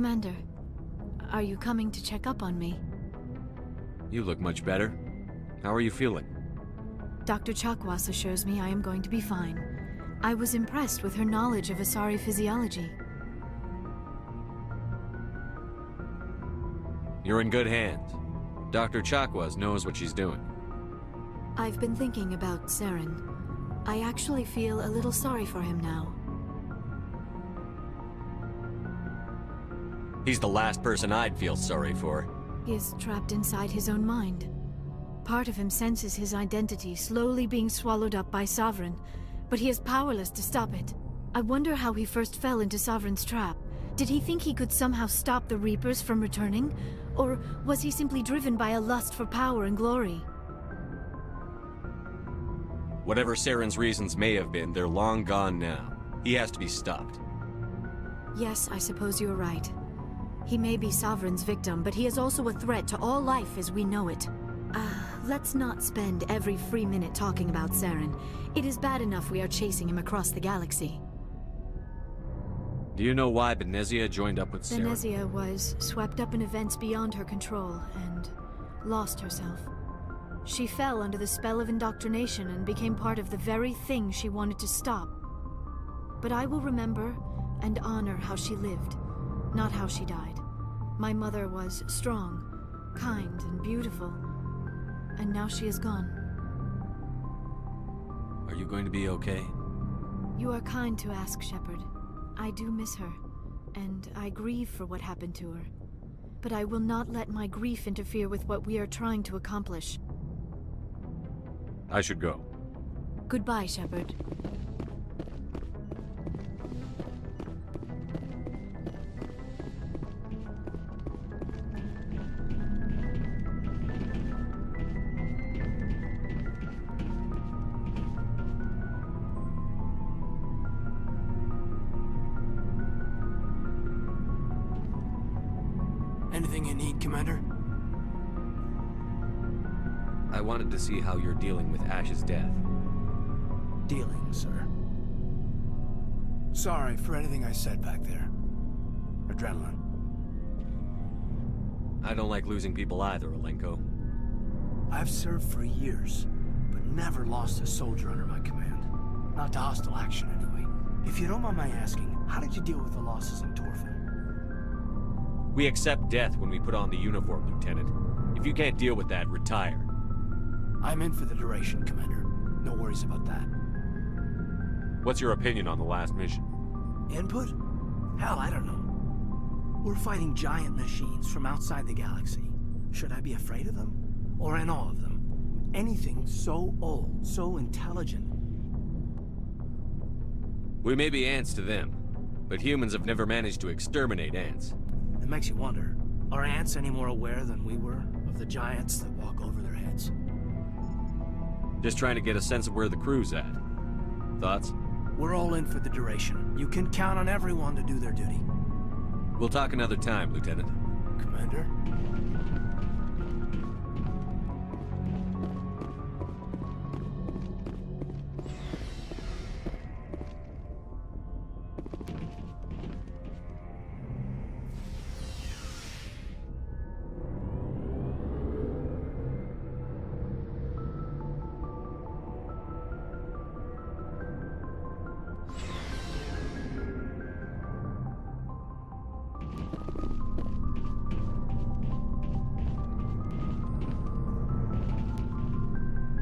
Commander, are you coming to check up on me? You look much better. How are you feeling? Dr. Chakwas assures me I am going to be fine. I was impressed with her knowledge of Asari physiology. You're in good hands. Dr. Chakwas knows what she's doing. I've been thinking about Saren. I actually feel a little sorry for him now. He's the last person I'd feel sorry for. He is trapped inside his own mind. Part of him senses his identity slowly being swallowed up by Sovereign, but he is powerless to stop it. I wonder how he first fell into Sovereign's trap. Did he think he could somehow stop the Reapers from returning? Or was he simply driven by a lust for power and glory? Whatever Saren's reasons may have been, they're long gone now. He has to be stopped. Yes, I suppose you're right. He may be Sovereign's victim, but he is also a threat to all life as we know it. Let's not spend every free minute talking about Saren. It is bad enough we are chasing him across the galaxy. Do you know why Benezia joined up with Saren? Benezia was swept up in events beyond her control and lost herself. She fell under the spell of indoctrination and became part of the very thing she wanted to stop. But I will remember and honor how she lived, not how she died. My mother was strong, kind, and beautiful. And now she is gone. Are you going to be okay? You are kind to ask, Shepard. I do miss her, and I grieve for what happened to her. But I will not let my grief interfere with what we are trying to accomplish. I should go. Goodbye, Shepard. Anything you need, Commander? I wanted to see how you're dealing with Ash's death. Dealing, sir. Sorry for anything I said back there. Adrenaline. I don't like losing people either, Alenko. I've served for years, but never lost a soldier under my command. Not to hostile action, anyway. If you don't mind my asking, how did you deal with the losses in Torfin? We accept death when we put on the uniform, Lieutenant. If you can't deal with that, retire. I'm in for the duration, Commander. No worries about that. What's your opinion on the last mission? Input? Hell, I don't know. We're fighting giant machines from outside the galaxy. Should I be afraid of them? Or in awe of them? Anything so old, so intelligent. We may be ants to them, but humans have never managed to exterminate ants. It makes you wonder, are ants any more aware than we were of the giants that walk over their heads? Just trying to get a sense of where the crew's at. Thoughts? We're all in for the duration. You can count on everyone to do their duty. We'll talk another time, Lieutenant. Commander?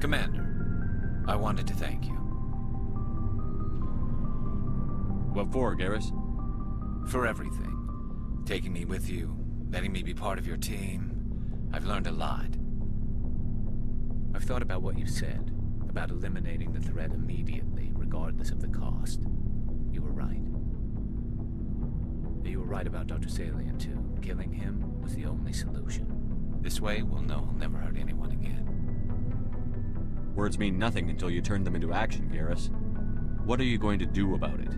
Commander, I wanted to thank you. What for, Garrus? For everything. Taking me with you, letting me be part of your team. I've learned a lot. I've thought about what you said, about eliminating the threat immediately, regardless of the cost. You were right. You were right about Dr. Salian, too. Killing him was the only solution. This way, we'll know he'll never hurt anyone again. Words mean nothing until you turn them into action, Garrus. What are you going to do about it?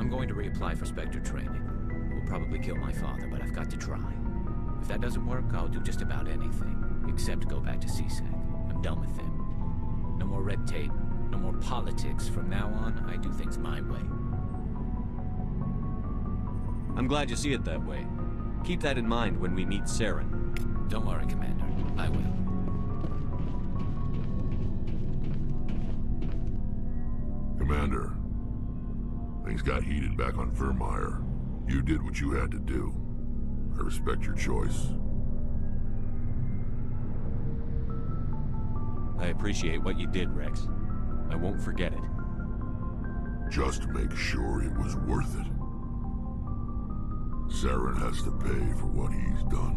I'm going to reapply for Spectre training. It will probably kill my father, but I've got to try. If that doesn't work, I'll do just about anything, except go back to CSEC. I'm done with them. No more red tape, no more politics. From now on, I do things my way. I'm glad you see it that way. Keep that in mind when we meet Saren. Don't worry, Commander. I will. Commander, things got heated back on Vermeer. You did what you had to do. I respect your choice. I appreciate what you did, Rex. I won't forget it. Just make sure it was worth it. Saren has to pay for what he's done.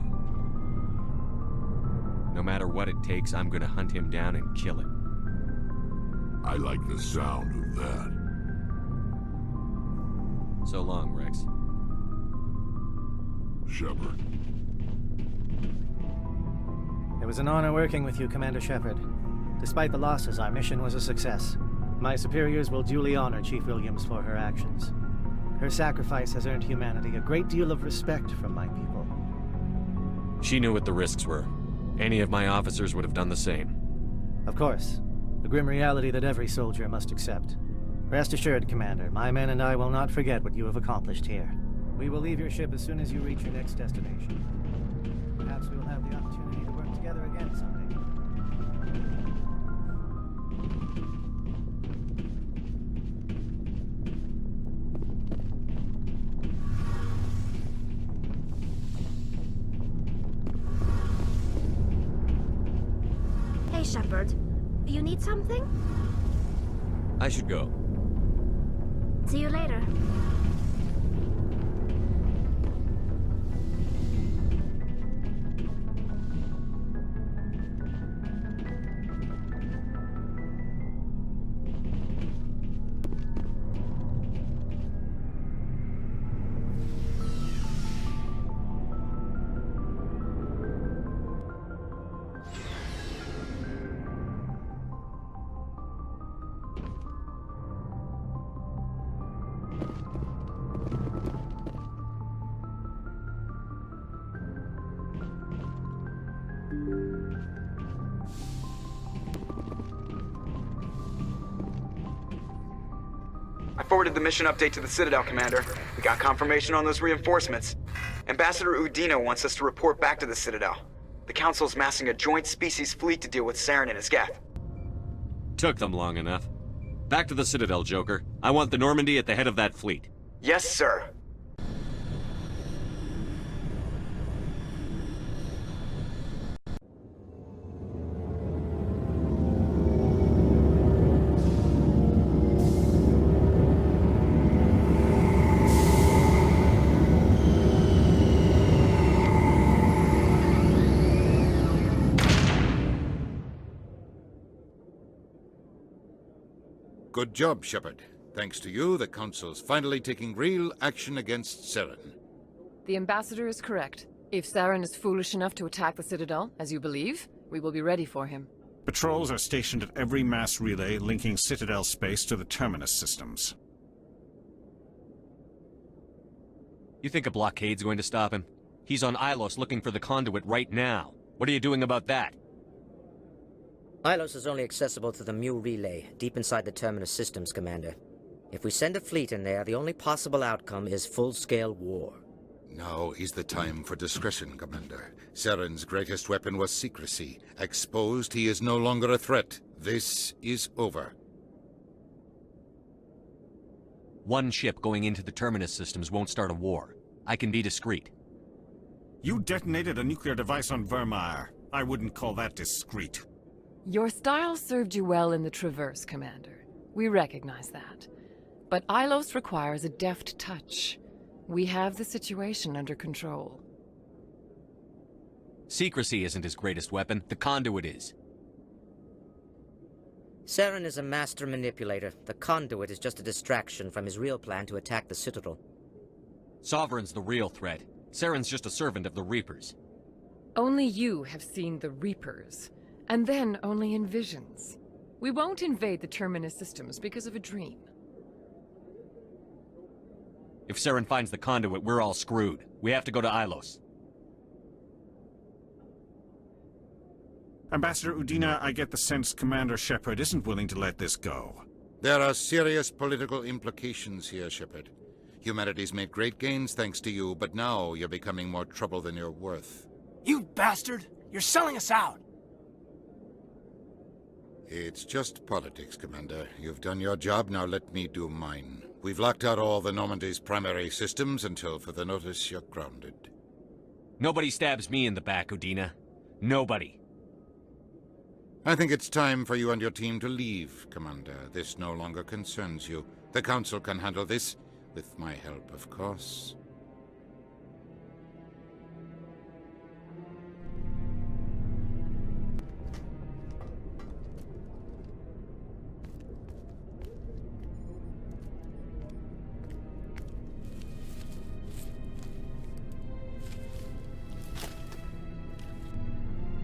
No matter what it takes, I'm gonna hunt him down and kill him. I like the sound of that. So long, Rex. Shepard. It was an honor working with you, Commander Shepard. Despite the losses, our mission was a success. My superiors will duly honor Chief Williams for her actions. Her sacrifice has earned humanity a great deal of respect from my people. She knew what the risks were. Any of my officers would have done the same. Of course. The grim reality that every soldier must accept. Rest assured, Commander, my men and I will not forget what you have accomplished here. We will leave your ship as soon as you reach your next destination. Perhaps we will have the opportunity to work together again someday. Hey, Shepard. You need something? I should go. See you later. I forwarded the mission update to the Citadel, Commander. We got confirmation on those reinforcements. Ambassador Udina wants us to report back to the Citadel. The Council's massing a joint species fleet to deal with Saren and his Geth. Took them long enough. Back to the Citadel, Joker. I want the Normandy at the head of that fleet. Yes, sir. Good job, Shepard. Thanks to you, the Council's finally taking real action against Saren. The Ambassador is correct. If Saren is foolish enough to attack the Citadel, as you believe, we will be ready for him. Patrols are stationed at every mass relay linking Citadel space to the Terminus systems. You think a blockade's going to stop him? He's on Ilos looking for the Conduit right now. What are you doing about that? Ilos is only accessible to the Mu relay, deep inside the Terminus systems, Commander. If we send a fleet in there, the only possible outcome is full-scale war. Now is the time for discretion, Commander. Saren's greatest weapon was secrecy. Exposed, he is no longer a threat. This is over. One ship going into the Terminus systems won't start a war. I can be discreet. You detonated a nuclear device on Vermeer. I wouldn't call that discreet. Your style served you well in the Traverse, Commander. We recognize that. But Ilos requires a deft touch. We have the situation under control. Secrecy isn't his greatest weapon. The Conduit is. Saren is a master manipulator. The Conduit is just a distraction from his real plan to attack the Citadel. Sovereign's the real threat. Saren's just a servant of the Reapers. Only you have seen the Reapers. And then only in visions. We won't invade the Terminus systems because of a dream. If Saren finds the Conduit, we're all screwed. We have to go to Ilos. Ambassador Udina, I get the sense Commander Shepard isn't willing to let this go. There are serious political implications here, Shepard. Humanity's made great gains thanks to you, but now you're becoming more trouble than you're worth. You bastard! You're selling us out! It's just politics, Commander. You've done your job, now let me do mine. We've locked out all the Normandy's primary systems until further notice you're grounded. Nobody stabs me in the back, Udina. Nobody. I think it's time for you and your team to leave, Commander. This no longer concerns you. The Council can handle this, with my help, of course.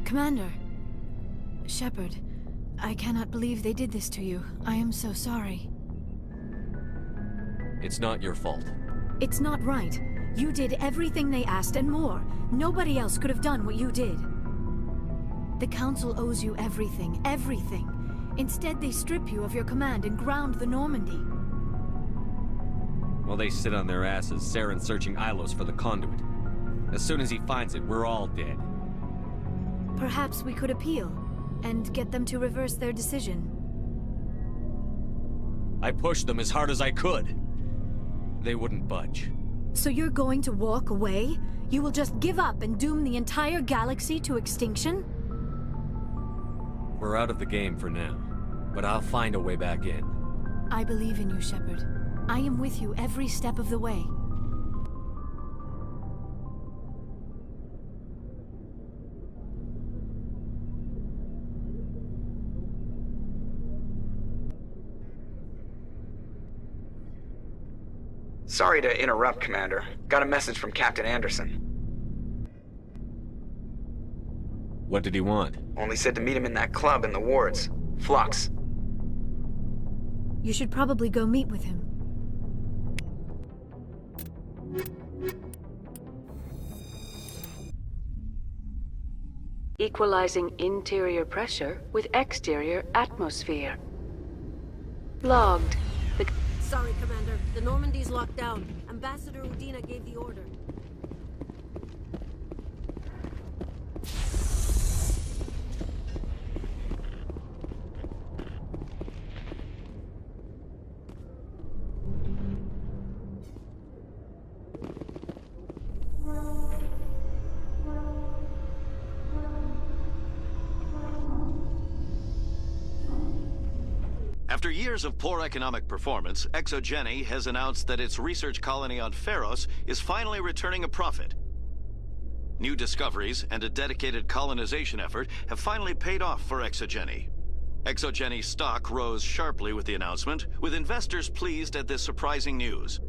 Commander. Shepard, I cannot believe they did this to you. I am so sorry. It's not your fault. It's not right. You did everything they asked and more. Nobody else could have done what you did. The Council owes you everything, everything. Instead, they strip you of your command and ground the Normandy. While they sit on their asses, Saren's searching Ilos for the Conduit. As soon as he finds it, we're all dead. Perhaps we could appeal, and get them to reverse their decision. I pushed them as hard as I could. They wouldn't budge. So you're going to walk away? You will just give up and doom the entire galaxy to extinction? We're out of the game for now, but I'll find a way back in. I believe in you, Shepard. I am with you every step of the way. Sorry to interrupt, Commander. Got a message from Captain Anderson. What did he want? Only said to meet him in that club in the wards. Flux. You should probably go meet with him. Equalizing interior pressure with exterior atmosphere. Logged. Sorry, Commander. The Normandy's locked down. Ambassador Udina gave the order. After years of poor economic performance, Exogeny has announced that its research colony on Pharos is finally returning a profit. New discoveries and a dedicated colonization effort have finally paid off for Exogeny. Exogeny's stock rose sharply with the announcement, with investors pleased at this surprising news.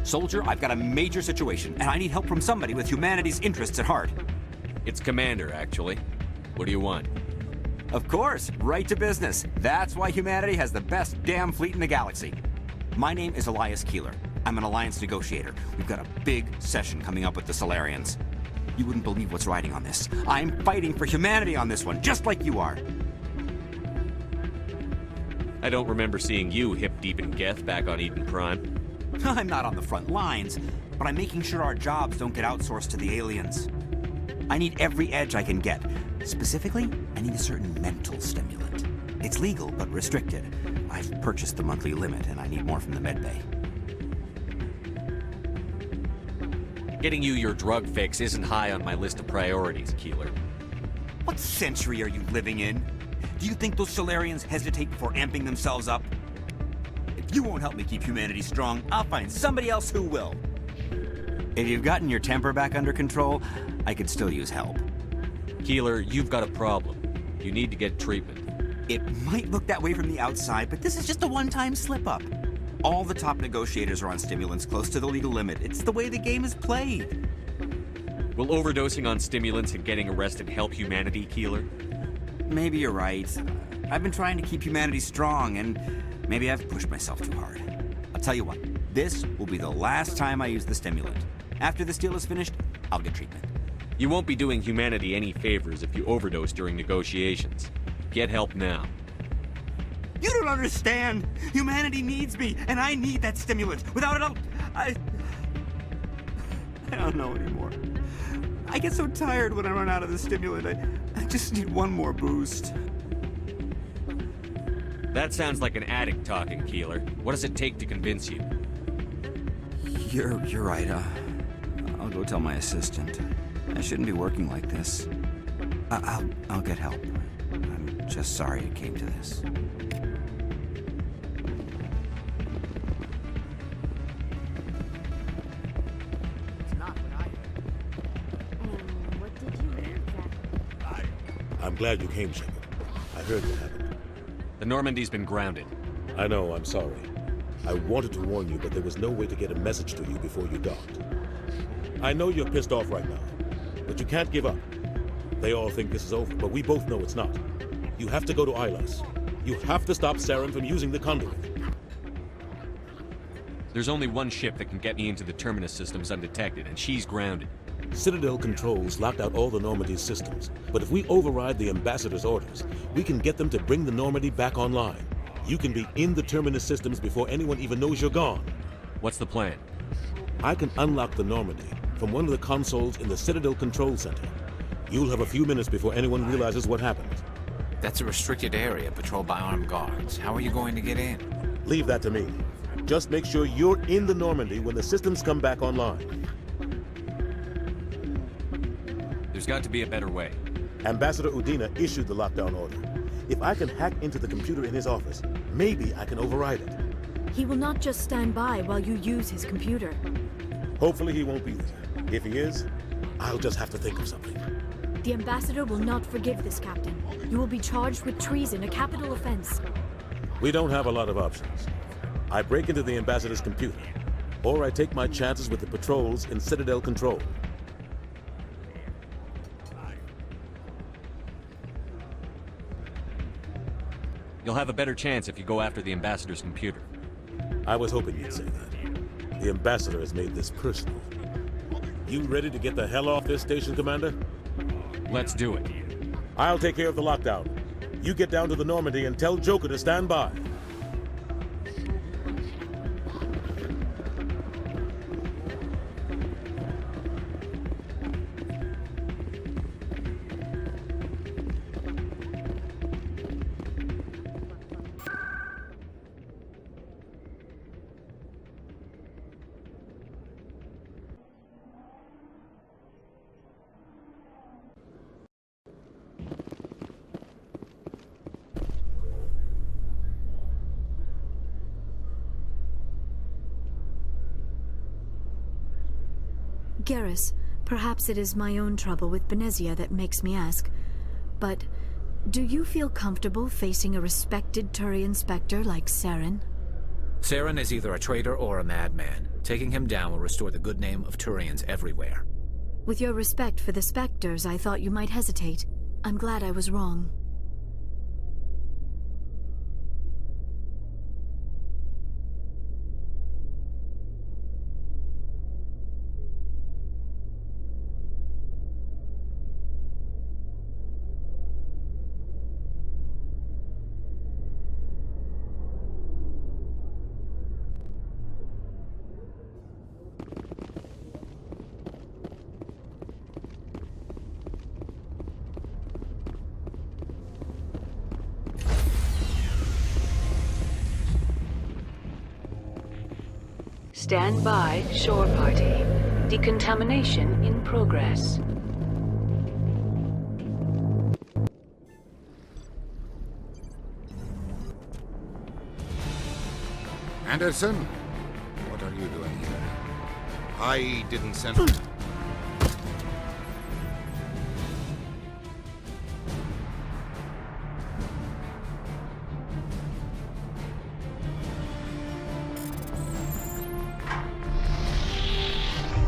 Soldier, I've got a major situation, and I need help from somebody with humanity's interests at heart. It's Commander, actually. What do you want? Of course, right to business. That's why humanity has the best damn fleet in the galaxy. My name is Elias Keeler. I'm an alliance negotiator. We've got a big session coming up with the Solarians. You wouldn't believe what's riding on this. I'm fighting for humanity on this one, just like you are. I don't remember seeing you hip-deep in Geth back on Eden Prime. I'm not on the front lines, but I'm making sure our jobs don't get outsourced to the aliens. I need every edge I can get. Specifically, I need a certain mental stimulant. It's legal, but restricted. I've purchased the monthly limit, and I need more from the medbay. Getting you your drug fix isn't high on my list of priorities, Keeler. What century are you living in? Do you think those Solarians hesitate before amping themselves up? If you won't help me keep humanity strong, I'll find somebody else who will. If you've gotten your temper back under control, I could still use help. Keeler, you've got a problem. You need to get treatment. It might look that way from the outside, but this is just a one-time slip-up. All the top negotiators are on stimulants close to the legal limit. It's the way the game is played. Will overdosing on stimulants and getting arrested help humanity, Keeler? Maybe you're right. I've been trying to keep humanity strong, and maybe I've pushed myself too hard. I'll tell you what, this will be the last time I use the stimulant. After this deal is finished, I'll get treatment. You won't be doing humanity any favors if you overdose during negotiations. Get help now. You don't understand! Humanity needs me, and I need that stimulant. Without it, I don't know anymore. I get so tired when I run out of the stimulant. I just need one more boost. That sounds like an addict talking, Keeler. What does it take to convince you? You're right. I'll go tell my assistant. I shouldn't be working like this. I'll get help. I'm just sorry it came to this. I'm glad you came, Shepard. I heard what happened. The Normandy's been grounded. I know, I'm sorry. I wanted to warn you, but there was no way to get a message to you before you docked. I know you're pissed off right now, but you can't give up. They all think this is over, but we both know it's not. You have to go to Ilos. You have to stop Saren from using the Conduit. There's only one ship that can get me into the Terminus systems undetected, and she's grounded. Citadel controls locked out all the Normandy's systems, but if we override the Ambassador's orders, we can get them to bring the Normandy back online. You can be in the Terminus systems before anyone even knows you're gone. What's the plan? I can unlock the Normandy from one of the consoles in the Citadel Control Center. You'll have a few minutes before anyone realizes what happened. That's a restricted area patrolled by armed guards. How are you going to get in? Leave that to me. Just make sure you're in the Normandy when the systems come back online. There's got to be a better way. Ambassador Udina issued the lockdown order. If I can hack into the computer in his office, maybe I can override it. He will not just stand by while you use his computer. Hopefully he won't be there. If he is, I'll just have to think of something. The Ambassador will not forgive this, Captain. You will be charged with treason, a capital offense. We don't have a lot of options. I break into the Ambassador's computer, or I take my chances with the patrols in Citadel Control. You'll have a better chance if you go after the Ambassador's computer. I was hoping you'd say that. The Ambassador has made this personal. You ready to get the hell off this station, Commander? Let's do it. I'll take care of the lockdown. You get down to the Normandy and tell Joker to stand by. Garrus, perhaps it is my own trouble with Benezia that makes me ask, but do you feel comfortable facing a respected Turian Spectre like Saren? Saren is either a traitor or a madman. Taking him down will restore the good name of Turians everywhere. With your respect for the Spectres, I thought you might hesitate. I'm glad I was wrong. Stand by, shore party. Decontamination in progress. Anderson? What are you doing here? I didn't send...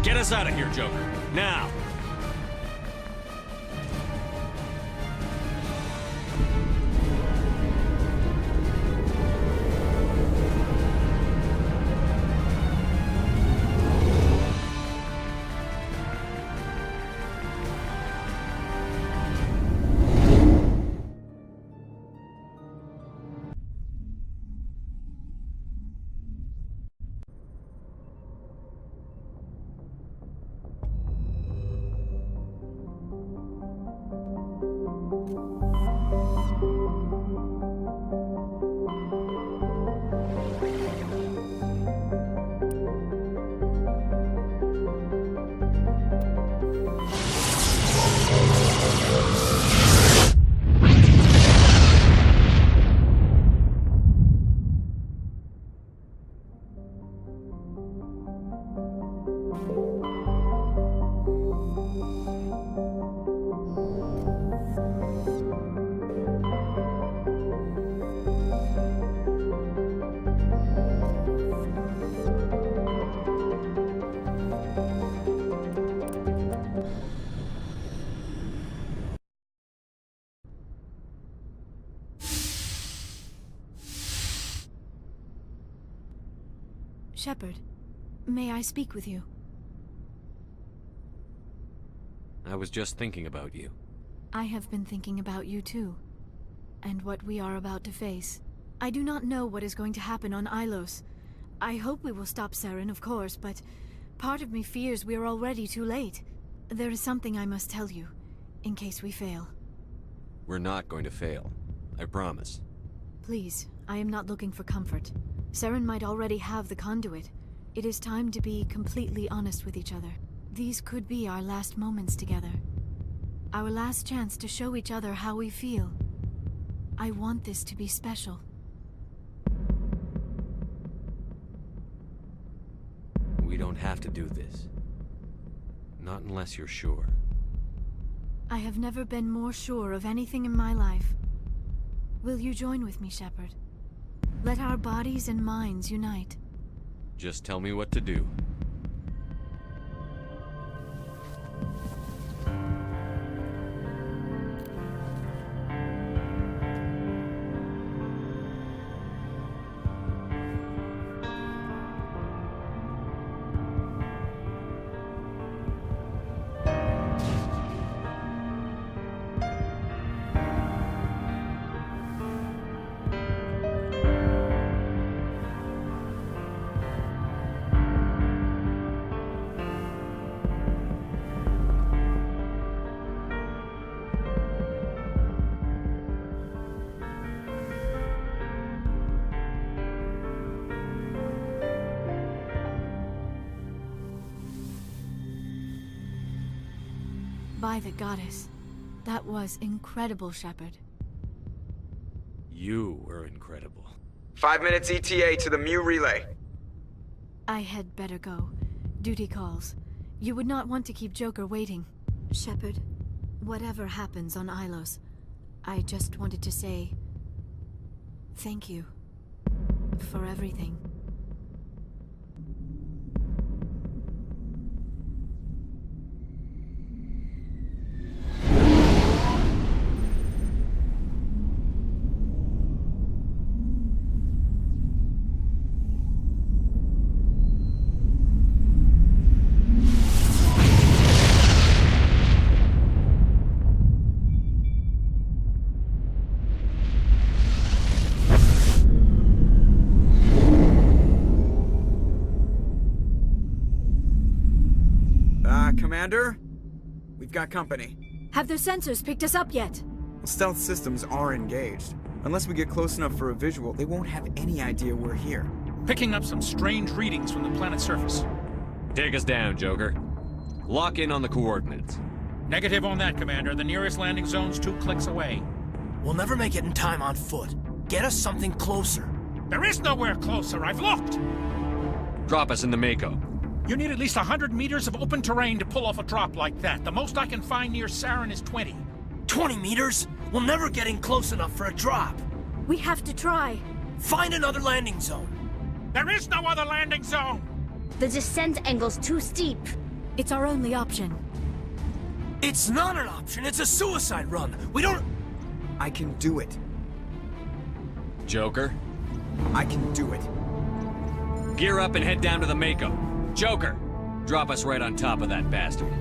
Get us out of here, Joker. Now! Shepard, may I speak with you? I was just thinking about you. I have been thinking about you too, and what we are about to face. I do not know what is going to happen on Ilos. I hope we will stop Saren, of course, but part of me fears we are already too late. There is something I must tell you, in case we fail. We're not going to fail. I promise. Please, I am not looking for comfort. Saren might already have the Conduit. It is time to be completely honest with each other. These could be our last moments together. Our last chance to show each other how we feel. I want this to be special. We don't have to do this. Not unless you're sure. I have never been more sure of anything in my life. Will you join with me, Shepard? Let our bodies and minds unite. Just tell me what to do. By the goddess. That was incredible, Shepard. You were incredible. 5 minutes ETA to the MEU relay. I had better go. Duty calls. You would not want to keep Joker waiting. Shepard, whatever happens on Ilos, I just wanted to say... thank you. For everything. Commander? We've got company. Have their sensors picked us up yet? Stealth systems are engaged. Unless we get close enough for a visual, they won't have any idea we're here. Picking up some strange readings from the planet's surface. Take us down, Joker. Lock in on the coordinates. Negative on that, Commander. The nearest landing zone's 2 clicks away. We'll never make it in time on foot. Get us something closer. There is nowhere closer. I've looked. Drop us in the Mako. You need at least 100 meters of open terrain to pull off a drop like that. The most I can find near Saren is 20. 20 meters? We'll never get in close enough for a drop. We have to try. Find another landing zone. There is no other landing zone! The descent angle's too steep. It's our only option. It's not an option. It's a suicide run. We don't... I can do it. Joker? I can do it. Gear up and head down to the Mako. Joker, drop us right on top of that bastard.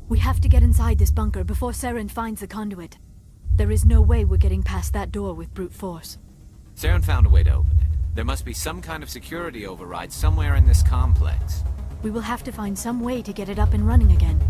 We have to get inside this bunker before Saren finds the conduit. There is no way we're getting past that door with brute force. Saren found a way to open it. There must be some kind of security override somewhere in this complex. We will have to find some way to get it up and running again.